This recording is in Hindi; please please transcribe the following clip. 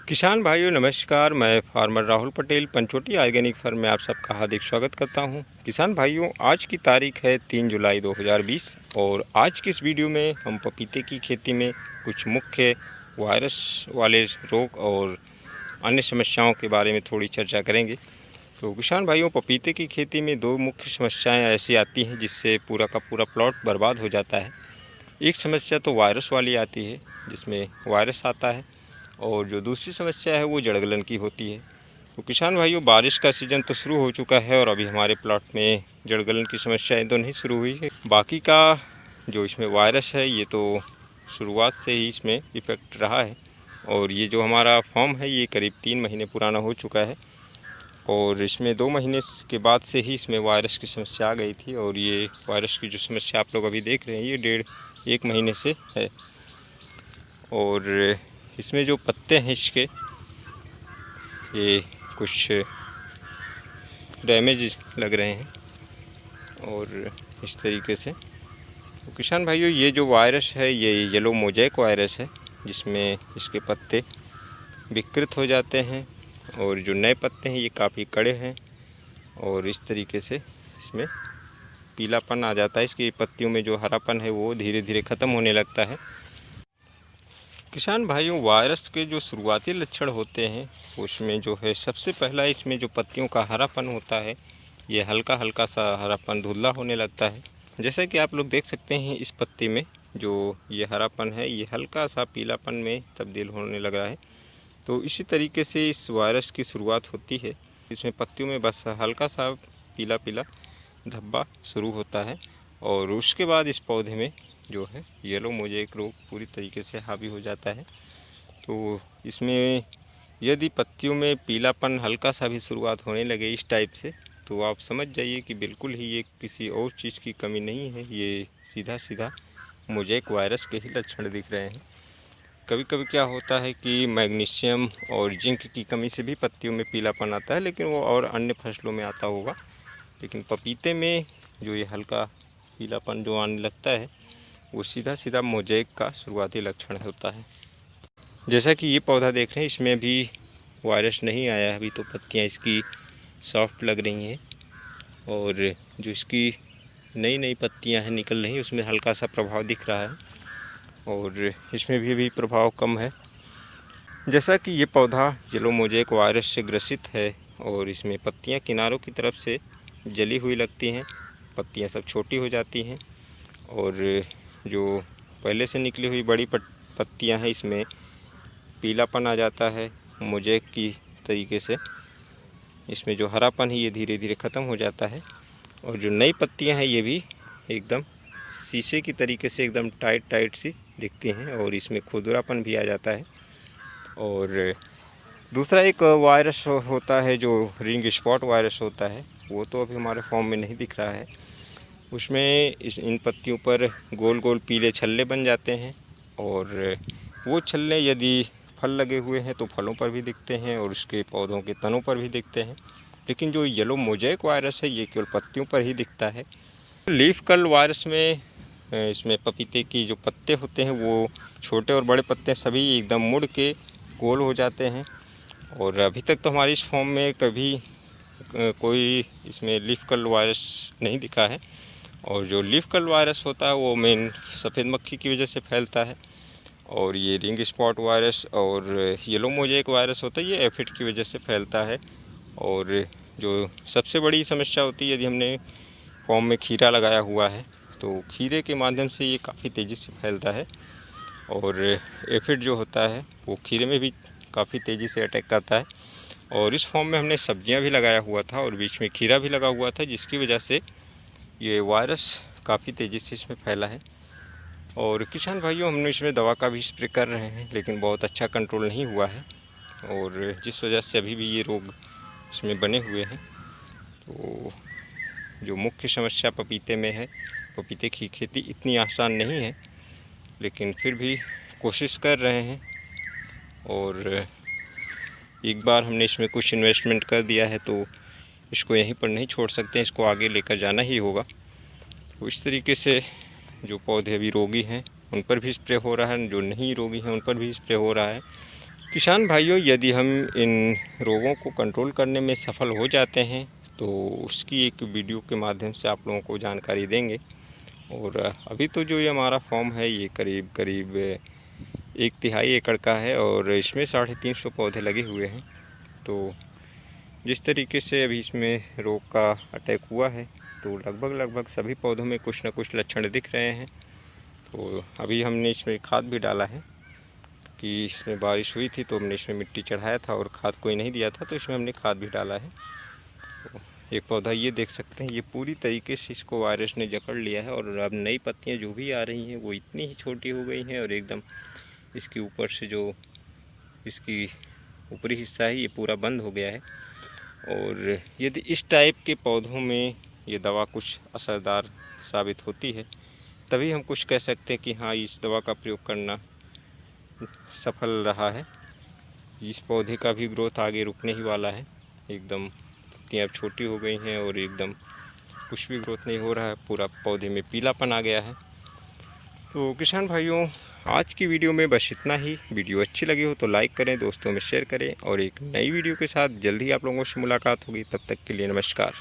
किसान भाइयों नमस्कार। मैं farmer Rahul Patel Panchavati organic farm में आप सबका हार्दिक स्वागत करता हूं। किसान भाइयों, आज की तारीख है 3 जुलाई 2020 और आज की इस वीडियो में हम पपीते की खेती में कुछ मुख्य वायरस वाले रोग और अन्य समस्याओं के बारे में थोड़ी चर्चा करेंगे। तो किसान भाइयों, पपीते की खेती में दो मुख्य समस्याएँ ऐसी आती हैं जिससे पूरा का पूरा प्लॉट बर्बाद हो जाता है। एक समस्या तो वायरस वाली आती है जिसमें वायरस आता है, और जो दूसरी समस्या है वो जड़ गलन की होती है। तो किसान भाइयों, बारिश का सीज़न तो शुरू हो चुका है और अभी हमारे प्लॉट में जड़ गलन की समस्याएं तो नहीं शुरू हुई है। बाकी का जो इसमें वायरस है ये तो शुरुआत से ही इसमें इफ़ेक्ट रहा है, और ये जो हमारा फॉर्म है ये करीब 3 महीने पुराना हो चुका है और इसमें 2 महीने के बाद से ही इसमें वायरस की समस्या आ गई थी। और ये वायरस की जो समस्या आप लोग अभी देख रहे हैं ये 1.5 महीने से है। और इसमें जो पत्ते हैं इसके ये कुछ डैमेज लग रहे हैं और इस तरीके से। तो किसान भाइयों, ये जो वायरस है ये येलो मोज़ेक वायरस है जिसमें इसके पत्ते विकृत हो जाते हैं और जो नए पत्ते हैं ये काफ़ी कड़े हैं और इस तरीके से इसमें पीलापन आ जाता है। इसकी पत्तियों में जो हरापन है वो धीरे धीरे ख़त्म होने लगता है। किसान भाइयों, वायरस के जो शुरुआती लक्षण होते हैं उसमें जो है सबसे पहला इसमें जो पत्तियों का हरापन होता है ये हल्का हल्का सा हरापन धुंधला होने लगता है। जैसा कि आप लोग देख सकते हैं इस पत्ती में जो ये हरापन है ये हल्का सा पीलापन में तब्दील होने लगा है। तो इसी तरीके से इस वायरस की शुरुआत होती है। इसमें पत्तियों में बस हल्का सा पीला पीला धब्बा शुरू होता है और उसके बाद इस पौधे में जो है येलो मोज़ेक रोग पूरी तरीके से हावी हो जाता है। तो इसमें यदि पत्तियों में पीलापन हल्का सा भी शुरुआत होने लगे इस टाइप से, तो आप समझ जाइए कि बिल्कुल ही ये किसी और चीज़ की कमी नहीं है, ये सीधा सीधा मोज़ेक वायरस के ही लक्षण दिख रहे हैं। कभी कभी क्या होता है कि मैग्नीशियम और जिंक की कमी से भी पत्तियों में पीलापन आता है, लेकिन वो और अन्य फसलों में आता होगा। लेकिन पपीते में जो ये हल्का पीलापन जो आने लगता है वो सीधा सीधा मोज़ेक का शुरुआती लक्षण होता है। जैसा कि ये पौधा देख रहे हैं इसमें भी वायरस नहीं आया है, अभी तो पत्तियां इसकी सॉफ्ट लग रही हैं और जो इसकी नई नई पत्तियां हैं निकल रही हैं उसमें हल्का सा प्रभाव दिख रहा है और इसमें भी प्रभाव कम है। जैसा कि ये पौधा येलो मोज़ेक वायरस से ग्रसित है और इसमें पत्तियां किनारों की तरफ से जली हुई लगती हैं, पत्तियां सब छोटी हो जाती हैं और जो पहले से निकली हुई बड़ी पत्तियां हैं इसमें पीलापन आ जाता है मोज़ेक की तरीके से। इसमें जो हरापन है ये धीरे धीरे ख़त्म हो जाता है और जो नई पत्तियां हैं ये भी एकदम शीशे की तरीके से एकदम टाइट टाइट सी दिखती हैं और इसमें खुरदरापन भी आ जाता है। और दूसरा एक वायरस होता है जो रिंग स्पॉट वायरस होता है, वो तो अभी हमारे फॉर्म में नहीं दिख रहा है। उसमें इन पत्तियों पर गोल गोल पीले छल्ले बन जाते हैं और वो छल्ले यदि फल लगे हुए हैं तो फलों पर भी दिखते हैं और उसके पौधों के तनों पर भी दिखते हैं। लेकिन जो येलो मोज़ेक वायरस है ये केवल पत्तियों पर ही दिखता है। लीफ कर्ल वायरस में इसमें पपीते की जो पत्ते होते हैं वो छोटे और बड़े पत्ते सभी एकदम मुड़ के गोल हो जाते हैं और अभी तक तो हमारी इस फॉर्म में कभी कोई इसमें लीफ कर्ल वायरस नहीं दिखा है। और जो लीफ कर्ल वायरस होता है वो मेन सफ़ेद मक्खी की वजह से फैलता है और ये रिंग स्पॉट वायरस और येलो मोज़ेक वायरस होता है ये एफिड की वजह से फैलता है। और जो सबसे बड़ी समस्या होती है यदि हमने फॉर्म में खीरा लगाया हुआ है तो खीरे के माध्यम से ये काफ़ी तेज़ी से फैलता है और एफिड जो होता है वो खीरे में भी काफ़ी तेज़ी से अटैक करता है। और इस फॉर्म में हमने सब्जियां भी लगाया हुआ था और बीच में खीरा भी लगा हुआ था, जिसकी वजह से ये वायरस काफ़ी तेज़ी से इसमें फैला है। और किसान भाइयों, हमने इसमें दवा का भी स्प्रे कर रहे हैं लेकिन बहुत अच्छा कंट्रोल नहीं हुआ है और जिस वजह से अभी भी ये रोग इसमें बने हुए हैं। तो जो मुख्य समस्या पपीते में है, पपीते की खेती इतनी आसान नहीं है लेकिन फिर भी कोशिश कर रहे हैं और एक बार हमने इसमें कुछ इन्वेस्टमेंट कर दिया है तो इसको यहीं पर नहीं छोड़ सकते, इसको आगे लेकर जाना ही होगा। तो इस तरीके से जो पौधे अभी रोगी हैं उन पर भी स्प्रे हो रहा है, जो नहीं रोगी हैं उन पर भी स्प्रे हो रहा है। किसान भाइयों, यदि हम इन रोगों को कंट्रोल करने में सफल हो जाते हैं तो उसकी एक वीडियो के माध्यम से आप लोगों को जानकारी देंगे। और अभी तो जो ये हमारा फॉर्म है ये करीब करीब 1/3 एकड़ का है और इसमें 350 पौधे लगे हुए हैं। तो जिस तरीके से अभी इसमें रोग का अटैक हुआ है तो लगभग सभी पौधों में कुछ न कुछ लक्षण दिख रहे हैं। तो अभी हमने इसमें खाद भी डाला है कि इसमें बारिश हुई थी तो हमने इसमें मिट्टी चढ़ाया था और खाद कोई नहीं दिया था, तो इसमें हमने खाद भी डाला है। तो एक पौधा ये देख सकते हैं, ये पूरी तरीके से इसको वायरस ने जकड़ लिया है और अब नई पत्तियां जो भी आ रही हैं वो इतनी ही छोटी हो गई हैं और एकदम इसके ऊपर से जो इसकी ऊपरी हिस्सा है ये पूरा बंद हो गया है। और यदि इस टाइप के पौधों में ये दवा कुछ असरदार साबित होती है तभी हम कुछ कह सकते हैं कि हाँ, इस दवा का प्रयोग करना सफल रहा है। इस पौधे का भी ग्रोथ आगे रुकने ही वाला है। एकदम पत्तियाँ अब छोटी हो गई हैं और एकदम कुछ भी ग्रोथ नहीं हो रहा है, पूरा पौधे में पीलापन आ गया है। तो किसान भाइयों, आज की वीडियो में बस इतना ही। वीडियो अच्छी लगी हो तो लाइक करें, दोस्तों में शेयर करें और एक नई वीडियो के साथ जल्दी आप लोगों से मुलाकात होगी। तब तक के लिए नमस्कार।